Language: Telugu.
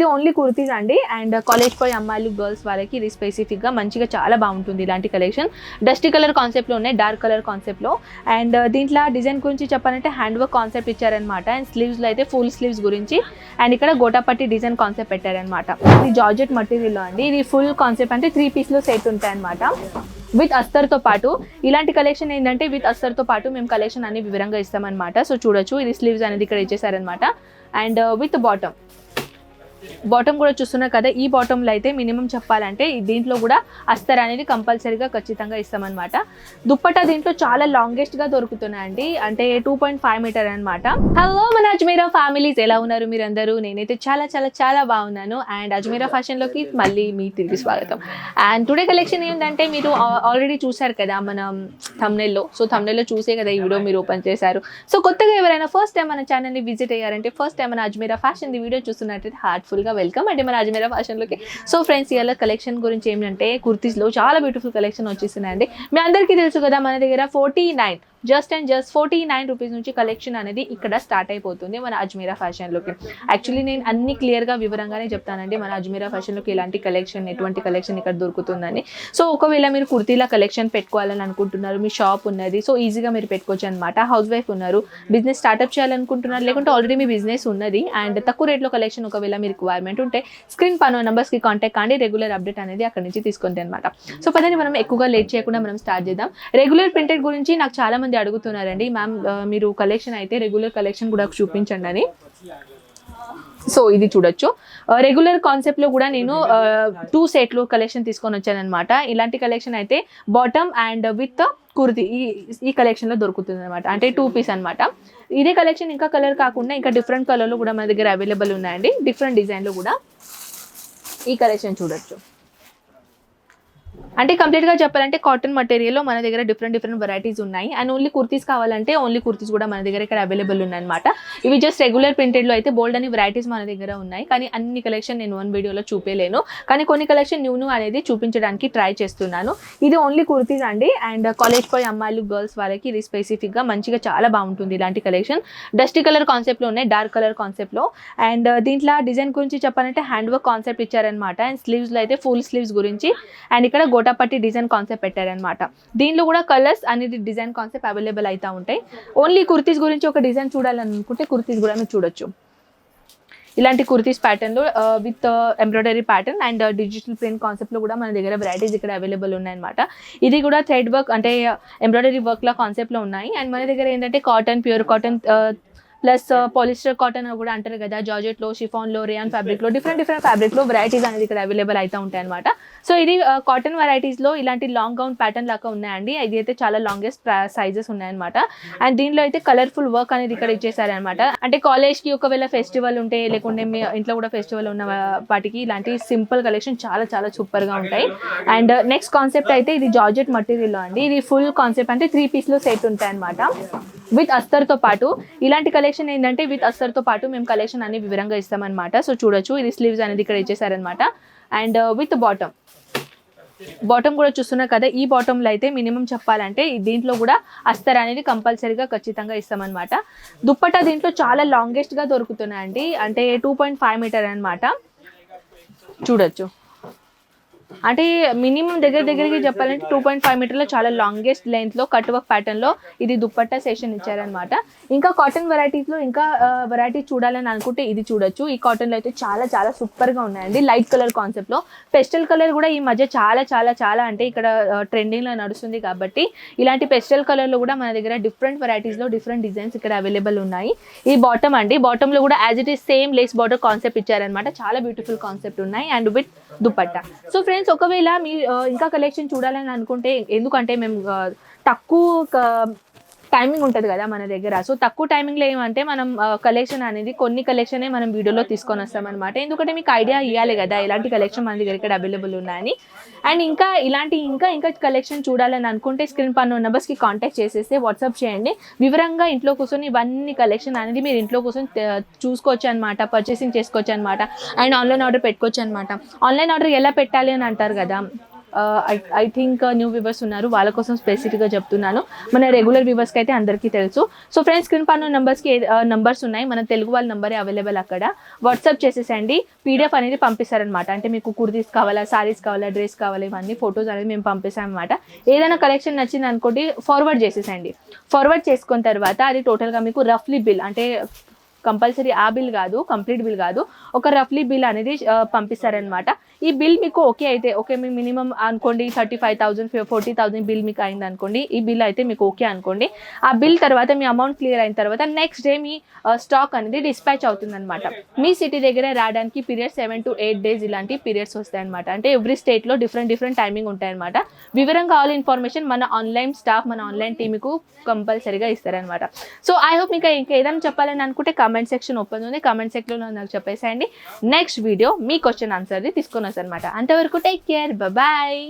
ఇది ఓన్లీ కుర్తీస్ అండి. అండ్ కాలేజ్ పోయి అమ్మాయిలు గర్ల్స్ వాళ్ళకి ఇది స్పెసిఫిక్గా మంచిగా చాలా బాగుంటుంది ఇలాంటి కలెక్షన్. డస్టీ కలర్ కాన్సెప్ట్లో ఉన్నాయి, డార్క్ కలర్ కాన్సెప్ట్లో. అండ్ దీంట్లో డిజైన్ గురించి చెప్పాలంటే హ్యాండ్ వర్క్ కాన్సెప్ట్ ఇచ్చారనమాట. అండ్ స్లీవ్స్లో అయితే ఫుల్ స్లీవ్స్ గురించి అండ్ ఇక్కడ గోటాపట్టి డిజైన్ కాన్సెప్ట్ పెట్టారనమాట. ఇది జార్జెట్ మెటీరియల్లో అండి. ఇది ఫుల్ కాన్సెప్ట్ అంటే 3 పీస్లో సెట్ ఉంటాయి అనమాట. విత్ అస్తర్తో పాటు ఇలాంటి కలెక్షన్ ఏంటంటే విత్ అస్తర్తో పాటు మేము కలెక్షన్ అన్ని వివరంగా ఇస్తామన్నమాట. సో చూడొచ్చు, ఇది స్లీవ్స్ అనేది ఇక్కడ ఇచ్చేసారనమాట. అండ్ విత్ బాటమ్ కూడా చూస్తున్నారు కదా. ఈ బాటంలో అయితే మినిమం చెప్పాలంటే దీంట్లో కూడా అస్తర్ అనేది కంపల్సరీగా ఖచ్చితంగా ఇస్తామన్నమాట. దుప్పట్టా దీంట్లో చాలా లాంగెస్ట్గా దొరుకుతున్నాయండి, అంటే 2.5 మీటర్ అనమాట. హలో మన అజ్మీరా ఫ్యామిలీస్, ఎలా ఉన్నారు మీరందరూ? నేనైతే చాలా చాలా చాలా బాగున్నాను. అండ్ అజ్మీరా ఫ్యాషన్లోకి మళ్ళీ మీ తిరిగి స్వాగతం. అండ్ టుడే కలెక్షన్ ఏంటంటే మీరు ఆల్రెడీ చూసారు కదా మన థంబ్నెయిల్లో. సో థంబ్నెయిల్లో చూసే కదా ఈ వీడియో మీరు ఓపెన్ చేశారు. సో కొత్తగా ఎవరైనా ఫస్ట్ టైం మన ఛానల్ని విజిట్ అయ్యారంటే, ఫస్ట్ టైం మన అజ్మీరా ఫ్యాషన్ వీడియో చూస్తున్నట్టయితే హార్ట్ఫుల్గా వెల్కమ్ అంటే మన అజ్మీరా ఫ్యాషన్లోకి. సో ఫ్రెండ్స్, ఇవాళ కలెక్షన్ గురించి ఏంటంటే కుర్తీస్లో చాలా బ్యూటిఫుల్ కలెక్షన్ వచ్చేసిందండి. మీ అందరికీ తెలుసు కదా, మన దగ్గర 49 జస్ట్ 49 రూపీస్ నుంచి కలెక్షన్ అనేది ఇక్కడ స్టార్ట్ అయిపోతుంది మన అజ్మీరా ఫ్యాషన్లోకి. యాక్చువల్లీ నేను అన్ని క్లియర్గా వివరంగానే చెప్తానండి మన అజ్మీరా ఫ్యాషన్లోకి ఎలాంటి కలెక్షన్, ఎటువంటి కలెక్షన్ ఇక్కడ దొరుకుతుందని. సో ఒకవేళ మీరు కుర్తీల కలెక్షన్ పెట్టుకోవాలని అనుకుంటున్నారు, మీ షాప్ ఉన్నది, సో ఈజీగా మీరు పెట్టుకోవచ్చు అనమాట. హౌస్ వైఫ్ ఉన్నారు, బిజినెస్ స్టార్ట్అప్ చేయాలనుకుంటున్నారు, లేకుంటే ఆల్రెడీ మీ బిజినెస్ ఉన్నది అండ్ తక్కువ రేట్లో కలెక్షన్ ఒకవేళ మీ రిక్వైర్మెంట్ ఉంటే స్క్రీన్ పైన నెంబర్స్కి కాంటాక్ట్ కానీ రెగ్యులర్ అప్డేట్ అనేది అక్కడ నుంచి తీసుకుంటే అనమాట. సో పదని మనం ఎక్కువగా లేట్ చేయకుండా మనం స్టార్ట్ చేద్దాం. రెగ్యులర్ ప్రింటెడ్ గురించి నాకు చాలా మంది అడుగుతున్నారండి, మ్యామ్ మీరు కలెక్షన్ అయితే రెగ్యులర్ కలెక్షన్ కూడా చూపించండి అని. సో ఇది చూడొచ్చు, రెగ్యులర్ కాన్సెప్ట్లో కూడా నేను 2 సెట్లు కలెక్షన్ తీసుకొని వచ్చాను అనమాట. ఇలాంటి కలెక్షన్ అయితే బాటమ్ అండ్ విత్ కుర్తీ ఈ కలెక్షన్లో దొరుకుతుంది అనమాట, అంటే 2 పీస్ అనమాట. ఇదే కలెక్షన్ ఇంకా కలర్ కాకుండా ఇంకా డిఫరెంట్ కలర్లో కూడా మన దగ్గర అవైలబుల్ ఉన్నాయండి, డిఫరెంట్ డిజైన్లో కూడా ఈ కలెక్షన్ చూడొచ్చు. అంటే కంప్లీట్గా చెప్పాలంటే కాటన్ మెటీరియల్లో మన దగ్గర డిఫరెంట్ వెరైటీస్ ఉన్నాయి. అండ్ ఓన్లీ కుర్తీస్ కావాలంటే ఓన్లీ కుర్తీస్ కూడా మన దగ్గర ఇక్కడ అవైలబుల్ ఉన్నాయి అనమాట. ఇవి జస్ట్ రెగ్యులర్ ప్రింటెడ్లో అయితే బోల్డ్ అని వెరైటీస్ మన దగ్గర ఉన్నాయి, కానీ అన్ని కలెక్షన్ నేను 1 వీడియోలో చూపలేను, కానీ కొన్ని కలెక్షన్ న్యూ అనేది చూపించడానికి ట్రై చేస్తున్నాను. ఇది ఓన్లీ కుర్తీస్ అండి. అండ్ కాలేజ్ పోయి అమ్మాయిలు గర్ల్స్ వాళ్ళకి ఇది స్పెసిఫిక్గా మంచిగా చాలా బాగుంటుంది ఇలాంటి కలెక్షన్. డస్టీ కలర్ కాన్సెప్ట్లో ఉన్నాయి, డార్క్ కలర్ కాన్సెప్ట్లో. అండ్ దీంట్లో డిజైన్ గురించి చెప్పాలంటే హ్యాండ్ వర్క్ కాన్సెప్ట్ ఇచ్చారనమాట. అండ్ స్లీవ్స్లో అయితే ఫుల్ స్లీవ్స్ గురించి అండ్ ఇక్కడ గోటాపట్టి డిజైన్ కాన్సెప్ట్ పెట్టారనమాట. దీనిలో కూడా కలర్స్ అనేది డిజైన్ కాన్సెప్ట్ అవైలబుల్ అవుతూ ఉంటాయి. ఓన్లీ కుర్తీస్ గురించి ఒక డిజైన్ చూడాలనుకుంటే కుర్తీస్ కూడా మీరు చూడొచ్చు. ఇలాంటి కుర్తీస్ ప్యాటర్న్లో with embroidery pattern and digital print కాన్సెప్ట్లో కూడా మన దగ్గర వెరైటీస్ ఇక్కడ అవైలబుల్ ఉన్నాయన్నమాట. ఇది కూడా థ్రెడ్ వర్క్ అంటే ఎంబ్రాయిడరీ వర్క్లా కాన్సెప్ట్లో ఉన్నాయి. అండ్ మన దగ్గర ఏంటంటే cotton, pure cotton plus polyester cotton కూడా అంటారు కదా, జార్జెట్లో, షిఫాన్లో, రేయాన్ ఫ్యాబ్రిక్లో, డిఫరెంట్ ఫ్యాబ్రిక్లో వెరైటీస్ అనేది ఇక్కడ అవైలబుల్ అవుతూ ఉంటాయి అనమాట. సో ఇది కాటన్ వెరైటీస్లో ఇలాంటి లాంగ్ గౌన్ ప్యాటర్న్ లాగా ఉన్నాయండి. ఇది అయితే చాలా లాంగెస్ట్ సైజెస్ ఉన్నాయన్నమాట. అండ్ దీనిలో అయితే కలర్ఫుల్ వర్క్ అనేది ఇక్కడ ఇచ్చేసారనమాట. అంటే కాలేజ్కి ఒకవేళ ఫెస్టివల్ ఉంటే, లేకుంటే మీ ఇంట్లో కూడా ఫెస్టివల్ ఉన్న వాటికి ఇలాంటి సింపుల్ కలెక్షన్ చాలా చాలా సూపర్గా ఉంటాయి. అండ్ నెక్స్ట్ కాన్సెప్ట్ అయితే ఇది జార్జెట్ మెటీరియల్లో అండి. ఇది ఫుల్ కాన్సెప్ట్ అంటే 3 పీస్లో సెట్ ఉంటాయి అనమాట. విత్ అస్తర్తో పాటు ఇలాంటి కలెక్షన్ ఏంటంటే విత్ అస్తర్తో పాటు మేము కలెక్షన్ అన్ని వివరంగా ఇస్తామన్నమాట. సో చూడొచ్చు, ఇది స్లీవ్స్ అనేది ఇక్కడ ఇచ్చేసారనమాట. అండ్ విత్ బాటమ్ కూడా చూస్తున్నారు కదా. ఈ బాటంలో అయితే మినిమం చెప్పాలంటే దీంట్లో కూడా అస్తర్ అనేది కంపల్సరీగా ఖచ్చితంగా ఇస్తామన్నమాట. దుప్పట్టా దీంట్లో చాలా లాంగెస్ట్గా దొరుకుతున్నాయండి, అంటే 2.5 మీటర్ అనమాట. చూడొచ్చు, అంటే మినిమం దగ్గరికి చెప్పాలంటే 2.5 మీటర్లో చాలా లాంగెస్ట్ లెంత్లో కట్ వర్క్ ప్యాటర్న్లో ఇది దుప్పట్టా సెషన్ ఇచ్చారనమాట. ఇంకా కాటన్ వెరైటీస్లో ఇంకా వెరైటీ చూడాలని అనుకుంటే ఇది చూడొచ్చు. ఈ కాటన్లో అయితే చాలా చాలా సూపర్గా ఉన్నాయండి, లైట్ కలర్ కాన్సెప్ట్లో. పెస్టల్ కలర్ కూడా ఈ మధ్య చాలా చాలా చాలా అంటే ఇక్కడ ట్రెండింగ్లో నడుస్తుంది కాబట్టి ఇలాంటి పెస్టల్ కలర్లో కూడా మన దగ్గర డిఫరెంట్ వెరైటీస్లో డిఫరెంట్ డిజైన్స్ ఇక్కడ అవైలబుల్ ఉన్నాయి. ఈ బాటమ్ అండి, బాటంలో కూడా as it is same lace border concept ఇచ్చారనమాట. చాలా బ్యూటిఫుల్ కాన్సెప్ట్ ఉన్నాయి and with dupatta. So friends, ఒకవేళ మీరు ఇంకా కలెక్షన్ చూడాలని అనుకుంటే, ఎందుకంటే మేము తక్కువ టైమింగ్ ఉంటుంది కదా మన దగ్గర, సో తక్కువ టైమింగ్లో ఏమంటే మనం కలెక్షన్ అనేది కొన్ని కలెక్షనే మనం వీడియోలో తీసుకొని వస్తామన్నమాట. ఎందుకంటే మీకు ఐడియా ఇవ్వాలి కదా ఎలాంటి కలెక్షన్ మన దగ్గర ఇక్కడ అవైలబుల్ ఉన్నాయని. అండ్ ఇంకా ఇలాంటి ఇంకా కలెక్షన్ చూడాలని అనుకుంటే స్క్రీన్ పైన నెంబర్స్కి కాంటాక్ట్ చేసేస్తే వాట్సాప్ చేయండి. వివరంగా ఇంట్లో కూర్చొని ఇవన్నీ కలెక్షన్ అనేది మీరు ఇంట్లో కూర్చొని చూసుకోవచ్చు అనమాట, పర్చేసింగ్ చేసుకోవచ్చు అనమాట. అండ్ ఆన్లైన్ ఆర్డర్ పెట్టుకోవచ్చు అనమాట. ఆన్లైన్ ఆర్డర్ ఎలా పెట్టాలి అని అంటారు కదా, ఐ థింక్ న్యూ వ్యూవర్స్ ఉన్నారు, వాళ్ళ కోసం స్పెసిఫిక్గా చెప్తున్నాను. మన రెగ్యులర్ వ్యూవర్స్కి అయితే అందరికీ తెలుసు. సో ఫ్రెండ్స్, స్క్రీన్ పైన నెంబర్స్కి నంబర్స్ ఉన్నాయి, మన తెలుగు వాళ్ళ నెంబరే అవైలబుల్. అక్కడ వాట్సాప్ చేసేసండి, పీడిఎఫ్ అనేది పంపిస్తారనమాట. అంటే మీకు కుర్తీస్ కావాలా, సారీస్ కావాలా, డ్రెస్ కావాలా, ఇవన్నీ ఫొటోస్ అనేది మేము పంపిస్తాం అనమాట. ఏదైనా కలెక్షన్ నచ్చింది అనుకోండి, ఫార్వర్డ్ చేసేసండి. ఫార్వర్డ్ చేసుకున్న తర్వాత అది టోటల్గా మీకు రఫ్లీ బిల్, అంటే కంపల్సరీ ఆ బిల్ కాదు, కంప్లీట్ బిల్ కాదు, ఒక రఫ్లీ బిల్ అనేది పంపిస్తారనమాట. ఈ బిల్ మీకు ఓకే అయితే, ఓకే మీ మినిమం అనుకోండి 35,000 40,000 బిల్ మీకు అయింది అనుకోండి, ఈ బిల్ అయితే మీకు ఓకే అనుకోండి. ఆ బిల్ తర్వాత మీ అమౌంట్ క్లియర్ అయిన తర్వాత నెక్స్ట్ డే మీ స్టాక్ అనేది డిస్పాచ్ అవుతుంది అనమాట. మీ సిటీ దగ్గర రావడానికి పీరియడ్స్ 7 to 8 days ఇలాంటి పీరియడ్స్ వస్తాయి అనమాట. అంటే ఎవ్రీ స్టేట్లో డిఫరెంట్ టైమింగ్ ఉంటాయి అనమాట. వివరం కావాలి ఇన్ఫర్మేషన్ మన ఆన్లైన్ స్టాఫ్, మన ఆన్లైన్ టీమ్ మీకు కంపల్సరీగా ఇస్తారనమాట. సో ఐ హోప్ మీకు ఇంకా ఏదైనా చెప్పాలని అనుకుంటే కామెంట్ సెక్షన్ ఓపెన్ ఉంది, కామెంట్ సెక్షన్లో నాకు చెప్పేసేయండి. నెక్స్ట్ వీడియో మీ క్వశ్చన్ ఆన్సర్ది తీసుకొని వస్తాను అనమాట. అంతవరకు టేక్ కేర్, బాయ్.